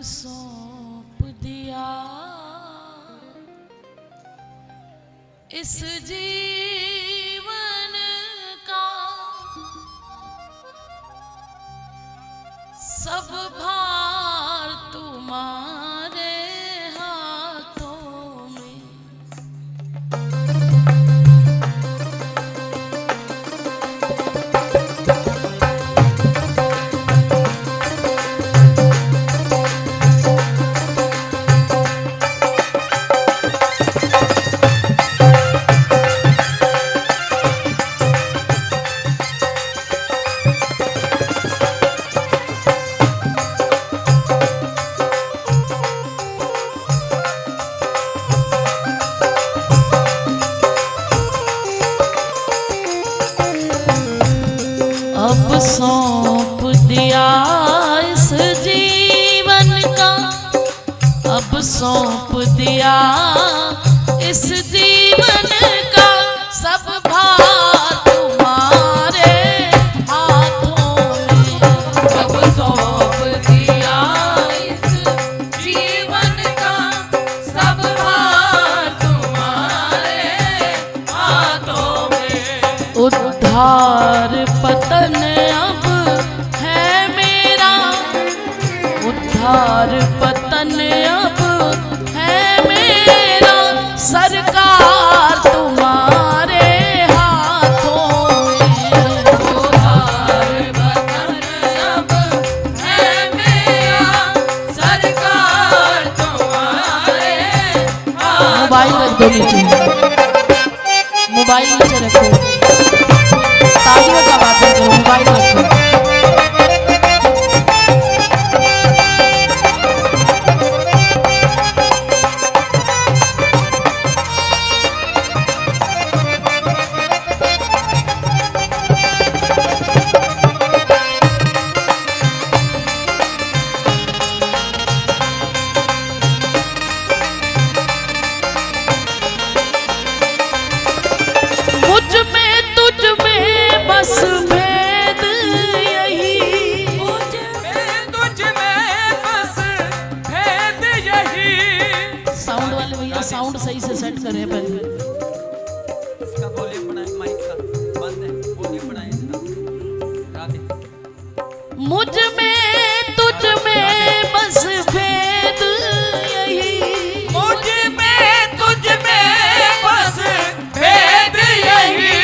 सौंप दिया इस जीवन का सब भार तुम्हारे हाथों में। अब सौंप दिया इस जीवन का, अब सौंप दिया इस जीवन का सब भार तुम्हारे हाथों में। अब सौंप दिया इस जीवन का सब भार तुम्हारे हाथों में। उद्धार पतन अब है मेरा, उद्धार पतन अब है मेरा, सरकार तुम्हारे हाथों में। उद्धार पतन अब है मेरा, सरकार तुम्हारे हाथों। मोबाइल रख दो नीचे, मोबाइल नीचे रखो, तालियों का बातें करो, मोबाइल रखो। साउंड सही से सेट करें पहले। इसका वॉल्यूम बढ़ाएं, माइक का बंद है, वॉल्यूम बढ़ाएं इसका। राधे। मुझ में तुझ में बस भेद यही, मुझ में तुझ में बस भेद यही।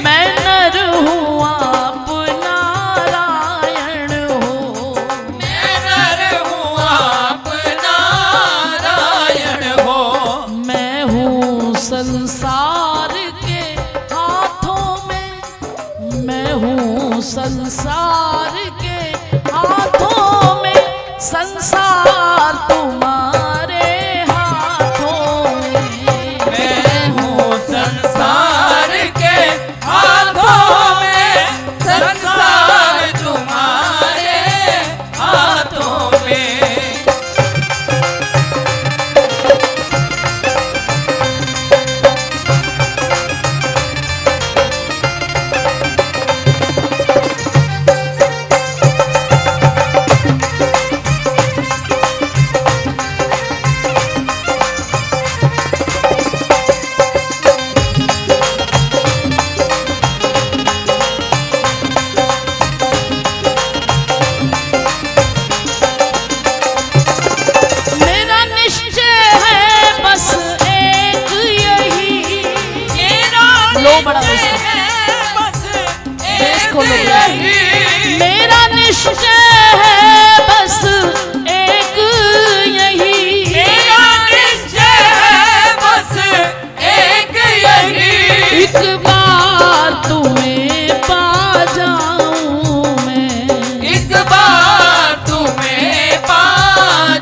मैं नर हूँ आप नारायण हो, मैं नर हूँ आप नारायण हो। मैं हूँ संसार के हाथों में, मैं हूँ संसार के हाथों में, संसार तुम्हारे हाथों में। मैं हूँ संसार के हाथों में, संसार तुम्हारे हाथों में। मेरा निश्चय है बस एक यही, मेरा निश्चय है बस एक यही। एक बार तुम्हें पा जाऊं मैं, एक बार तुम्हें पा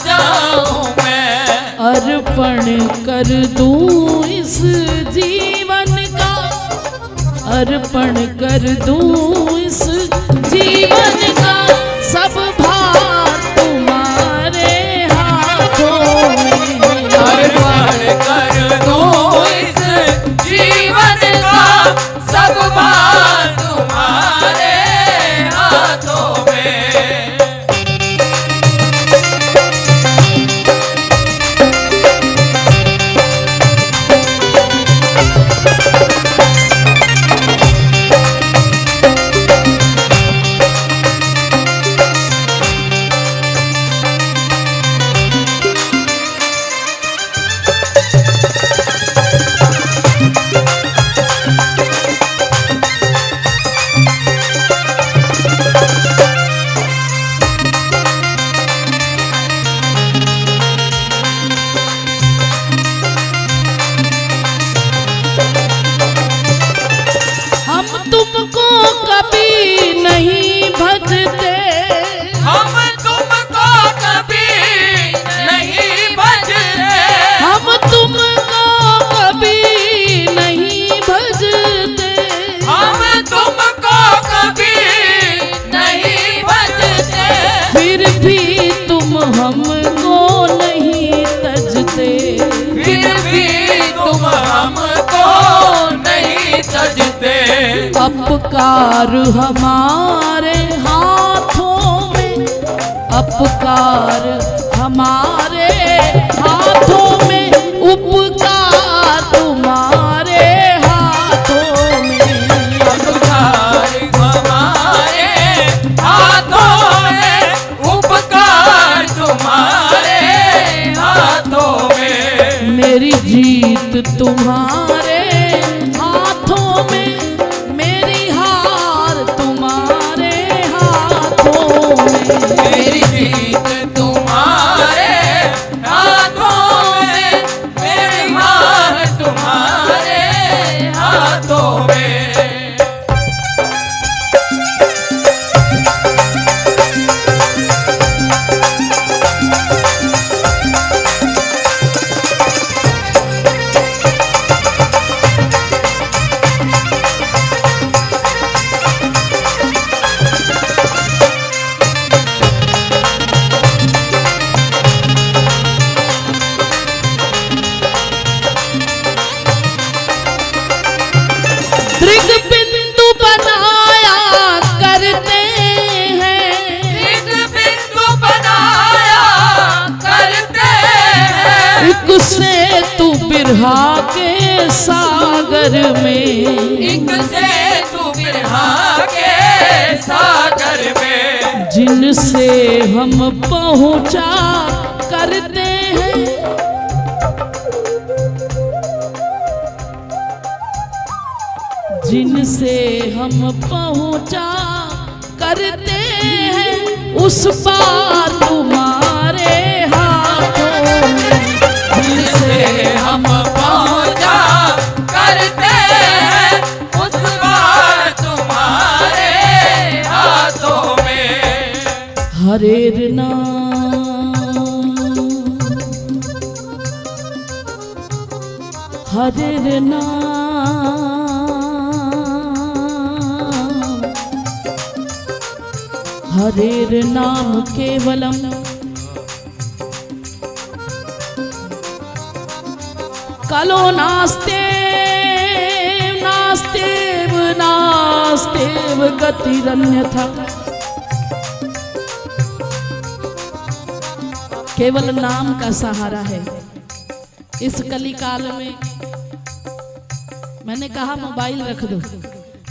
जाऊं मैं। अर्पण कर दूं इस जीवन का, अर्पण कर दूं इस जीवन का सब भार तुम्हारे हाथों में। अर्पण कर दूं इस जीवन का सब भार तुम्हारे हाथों में। हमको नहीं तजते, फिर भी तुम हमको नहीं तजते। अपकार हमारे हाथों में, अपकार हमारे हाथों में, उपकार तुम्हारे हाथों में। अपकार हमारे हाथों में, उपकार तुम्हारे हाथों में। मेरी जीत तुम्हारे हाथों में, मेरी हार तुम्हारे हाथों में। मेरी जीत तुम्हारे हाथों में, मेरी हार तुम्हारे हाथों में। दृग बिंदु बनाया करते हैं, एक बिंदु बनाया करते हैं। एक से तू बिरहा के सागर में, एक से तू बिरहा के सागर में। जिनसे हम पहुंचा करते हैं, जिनसे हम पहुंचा करते हैं, उस पार तुम्हारे हाथों में। जिनसे हम पहुंचा करते हैं, उस पार तुम्हारे हाथों में। हरेर नाम, हरेर नाम, हरेर नाम केवलम, कलो नास्ते नास्तेव नास्तेव गतिरन्यथा। केवल नाम का सहारा है इस कली काल में। मैंने कहा मोबाइल रख दो।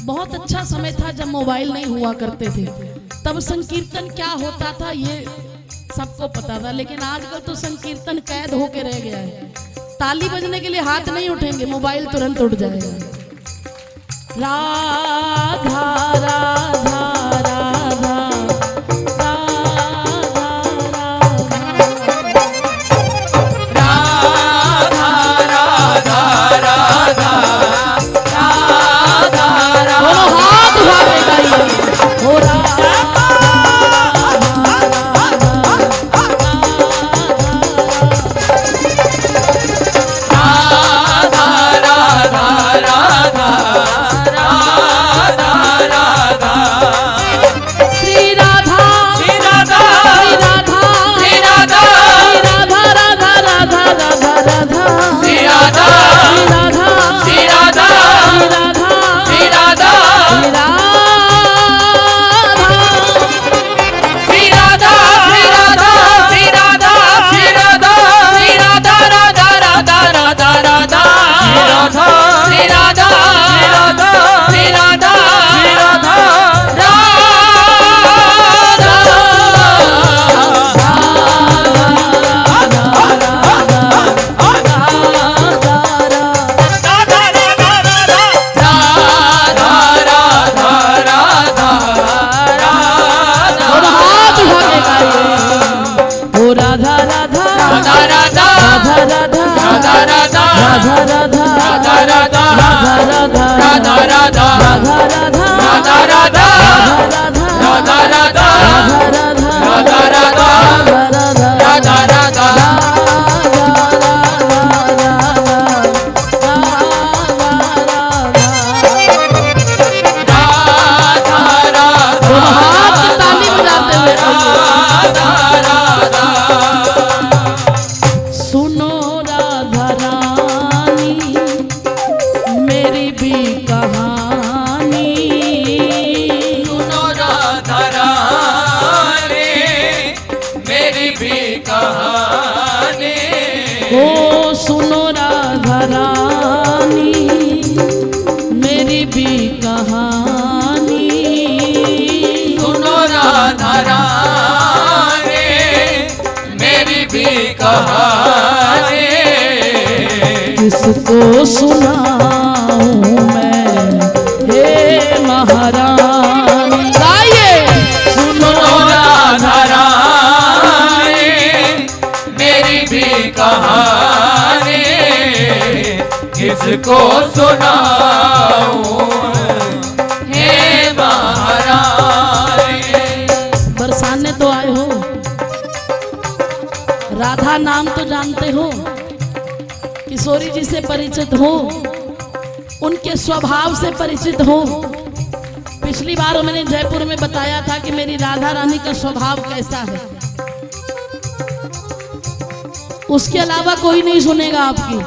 बहुत अच्छा समय था जब मोबाइल नहीं हुआ करते थे, तब संकीर्तन क्या होता था ये सबको पता था। लेकिन आजकल तो संकीर्तन कैद होके रह गया है। ताली बजने के लिए हाथ नहीं उठेंगे, मोबाइल तुरंत उठ जाएगा। राधा राधा राधा कहानी। ओ सुनो राधा रानी मेरी भी कहानी। सुनो राधा रानी मेरी भी कहानी। किसको सुनाऊं मैं हे महारानी। गाइए सुनो राधा रानी मेरी भी कहानी। किसको सुनाऊं हे महारानी। बरसाने तो आए हो, राधा नाम तो जानते हो, किशोरी जी से परिचित हो, उनके स्वभाव से परिचित हो। पिछली बार मैंने जयपुर में बताया था कि मेरी राधा रानी का स्वभाव कैसा है। उसके अलावा कोई नहीं सुनेगा आपकी,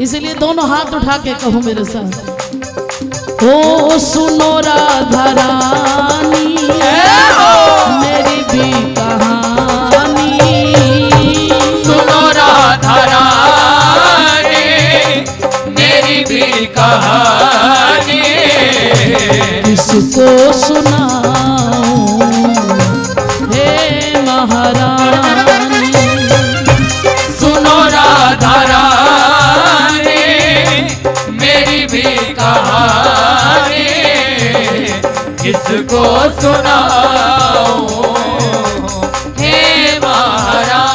इसलिए दोनों हाथ उठा के कहो मेरे साथ। ओ सुनो राधा रानी मेरी भी कहानी। सुनो राधा रानी मेरी भी कहानी। किसको सुनाऊं हे महारानी। सुनो राधा रानी मेरी भी कहानी। किसको सुनाऊं हे महारानी।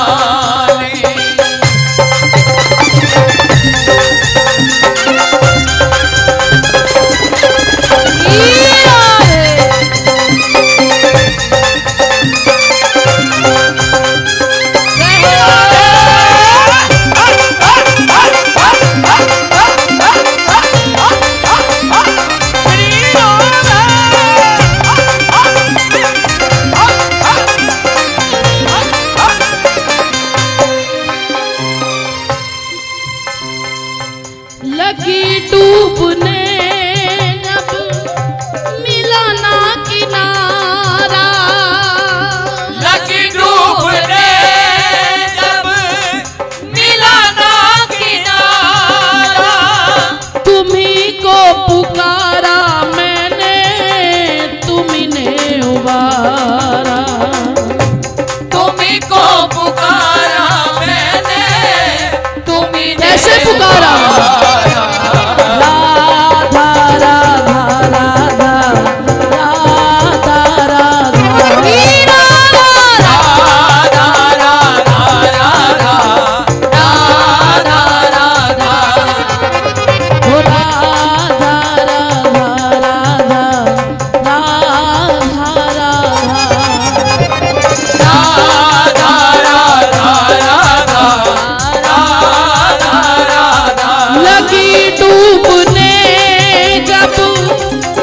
लगी डूबने जब मिला ना किनारा। लगी डूबने जब मिला ना किनारा। तुम्ही को पुकारा मैंने तुम्ही ने उबारा। तुम्ही को पुकारा मैंने तुम्ही ने कैसे पुकारा? राधा राधा राधा राधा राधा राधा राधा राधा राधा राधा। ओ राधा राधा राधा राधा। लगी डूबने जब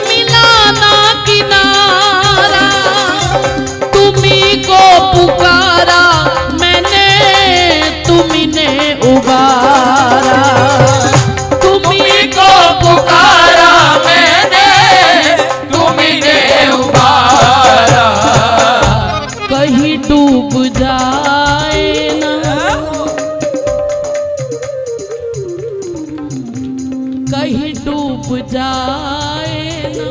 मिला ना किनारा। तुम्ही को पुकारा मैंने तुम्ही ने उबारा। तुम्ही को पुकारा मैंने तुम्ही ने उबारा। कहीं डूब जाए ना, कहीं डूब जाए ना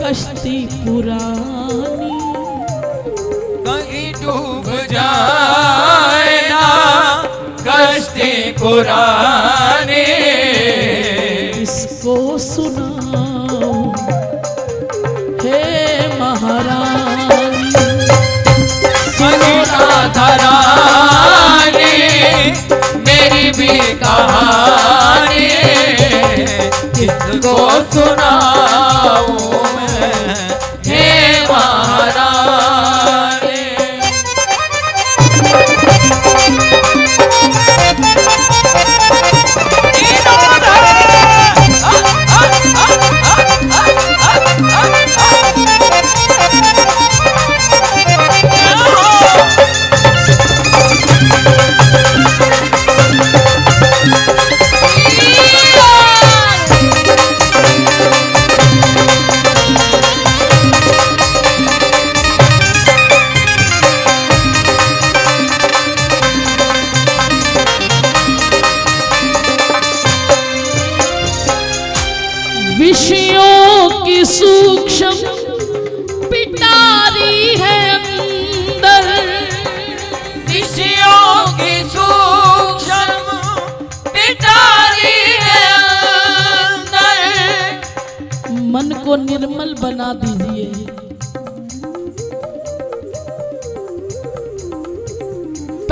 कश्ती पुरानी। कहीं डूब जाए ना कश्ती पुरानी। इसको सुनाओ हे महारानी। सुनो राधा रानी मेरी भी कहानी। किसको सुनाऊं मैं हे महारानी।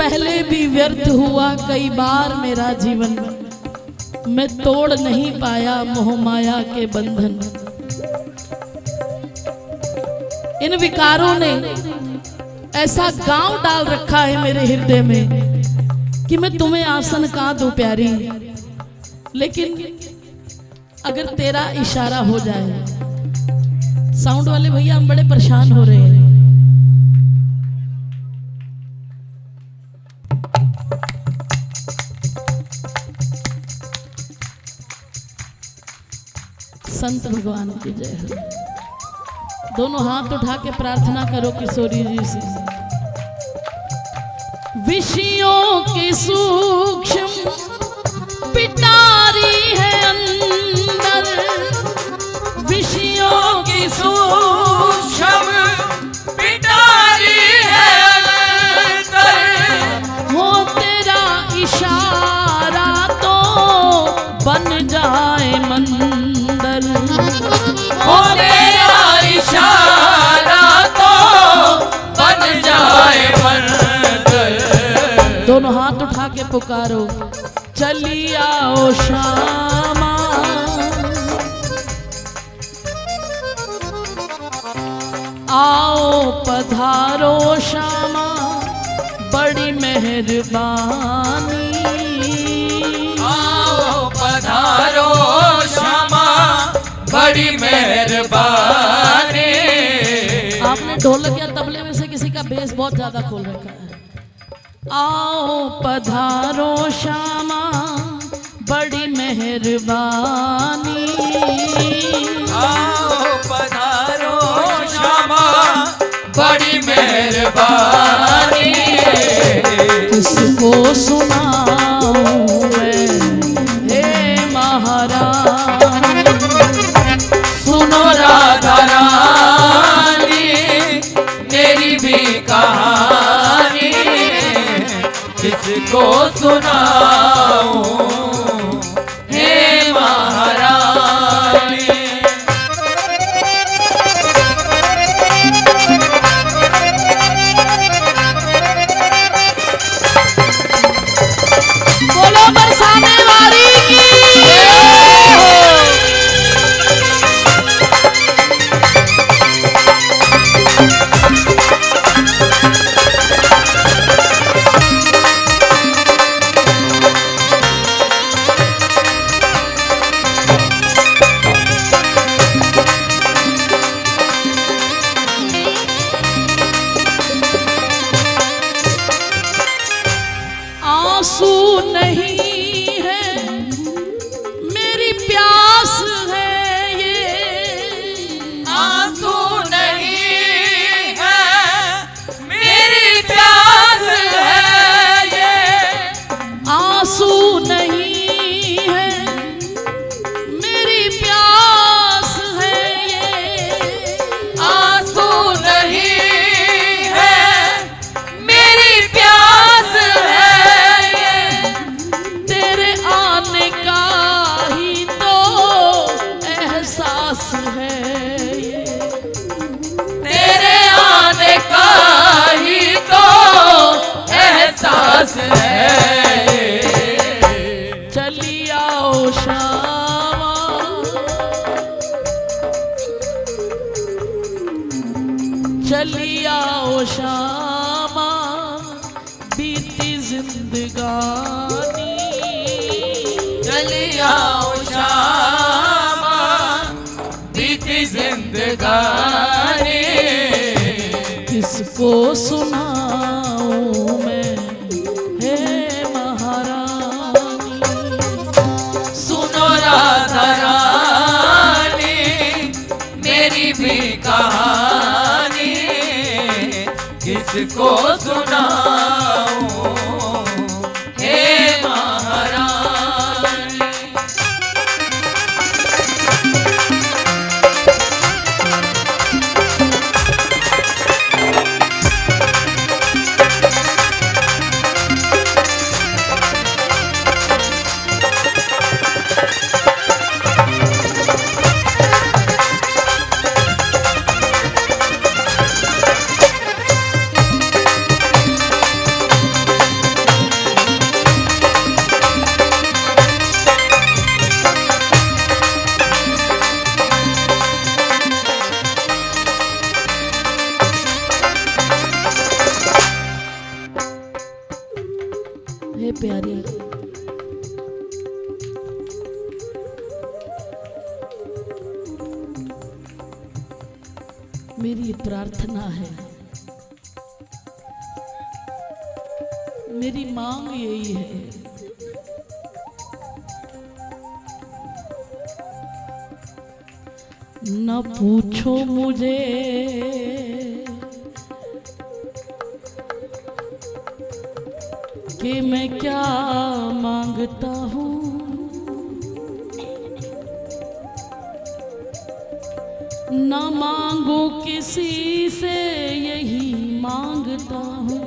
पहले भी व्यर्थ हुआ कई बार मेरा जीवन, मैं तोड़ नहीं पाया मोह माया के बंधन। इन विकारों ने ऐसा गांव डाल रखा है मेरे हृदय में कि मैं तुम्हें आसन कहां दूं प्यारी, लेकिन अगर तेरा इशारा हो जाए। साउंड वाले भैया हम बड़े परेशान हो रहे हैं। संत भगवान की जय हो। दोनों हाथ उठा के प्रार्थना करो किशोरी जी से। विषयों की सूक्ष्म पिटारी है अंदर, विषयों की सूक्ष्म पिटारी है अंदर। वो तेरा इशारा तो बन जाए मंदिर, हो तेरा इशारा तो बन जाए मंदिर। दोनों हाथ उठा के पुकारो, चली आओ श्यामा, आओ पधारो श्यामा, बड़ी मेहरबानी। आओ पधारो श्यामा, बड़ी मेहरबानी। आपने ढोलक या तबले में से किसी का बेस बहुत ज्यादा खोल रखा है। आओ पधारो श्यामा, बड़ी मेहरबानी। आओ पधारो श्यामा, बड़ी मेहरबानी। किसको सुनाऊं मैं हे महारानी, सुनो राधा रानी मेरी भी कहानी। किसको सुनाऊं हे महारानी। बोलो बरसाने वाली की। आंसू नहीं है मेरी प्यास है ये, आंसू नहीं है मेरी प्यास है ये। आंसू नहीं है मेरी प्यास है ये, आंसू नहीं है मेरी प्यास है ये। तेरे आने का ही तो एहसास है ये, तेरे आने का ही तो एहसास है। चली आओ श्यामा, चली आओ श्यामा, बीती जिंदगानी। चली आओ श्यामा, बीती जिंदगानी। किसको सुनाऊं मैं हे महारानी, सुनो राधा रानी मेरी भी कहानी। किसको सुनाऊं हे महारानी। हे प्यारी, मेरी प्रार्थना है, मेरी मांग यही है, न पूछो मुझे कि मैं क्या मांगता हूँ, न मांगो किसी से यही मांगता हूँ।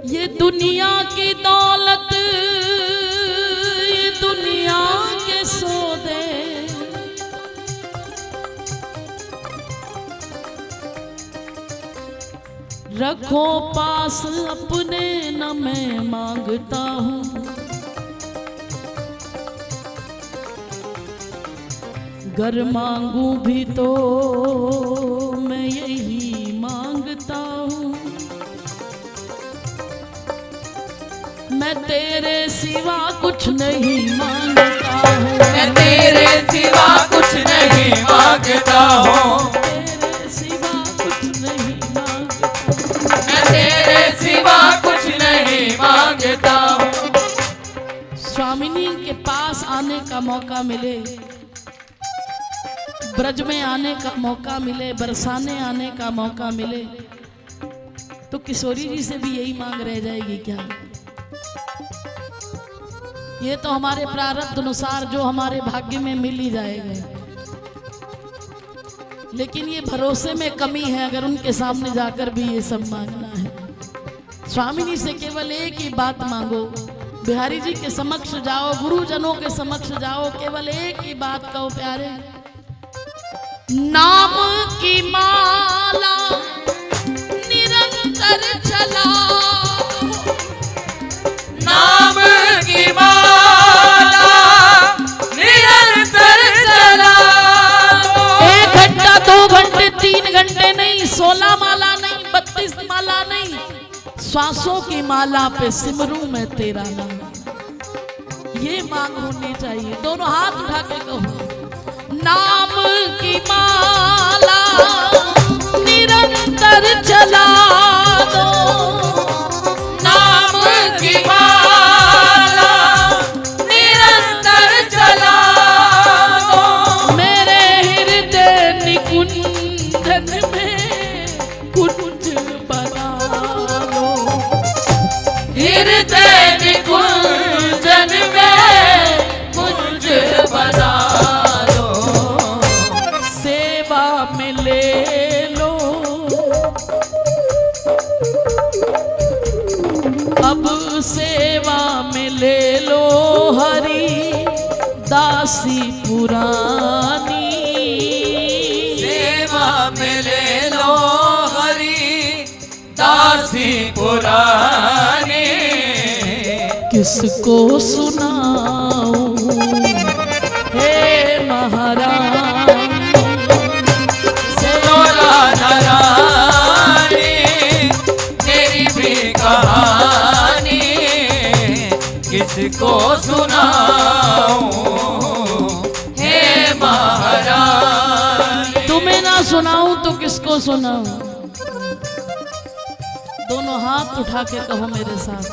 ये दुनिया की दौलत, ये दुनिया के सौदे, रखो पास अपने, न मैं मांगता हूँ। घर मांगू भी तो मैं यही मांगता हूँ, मैं तेरे सिवा कुछ नहीं मांगता हूँ, मैं तेरे सिवा कुछ नहीं मांगता हूँ, तेरे सिवा कुछ नहीं मांगता, मैं तेरे सिवा कुछ नहीं मांगता हूँ। स्वामिनी के पास आने का मौका मिले, ब्रज में आने का मौका मिले, बरसाने आने का मौका मिले, तो किशोरी जी से भी यही मांग रह जाएगी क्या? ये तो हमारे प्रारब्ध अनुसार जो हमारे भाग्य में मिल ही जाएगा, लेकिन ये भरोसे में कमी है अगर उनके सामने जाकर भी ये सब मांगना है। स्वामिनी से केवल एक ही बात मांगो, बिहारी जी के समक्ष जाओ, गुरुजनों के समक्ष जाओ, केवल एक ही बात कहो, प्यारे नाम की माला निरंतर चलाओ, नाम की माला निरंतर चलाओ। 1 घंटा 2 घंटे 3 घंटे नहीं, 16 माला नहीं, 32 माला नहीं, श्वासों की माला पे सिमरूं मैं तेरा नाम, ये मांग होनी चाहिए। दोनों हाथ उठा के कहो, नाम की माला निरंतर चला दो, नाम की माला निरंतर चला दो। मेरे हृदय निकुंजन में कुंज बना लो, हृदय निकुंजन में कुंज बना लो, सेवा में ले लो, अब सेवा में ले लो हरि दासी पुरानी, सेवा में ले लो हरि दासी पुरानी। किसको सुनाऊं हे महारानी, तेरी भी कहानी किसको सुनाऊं हे महारानी। तुम्हें ना सुनाऊं तो किसको सुनाऊं? दोनों हाथ उठा के कहो मेरे साथ,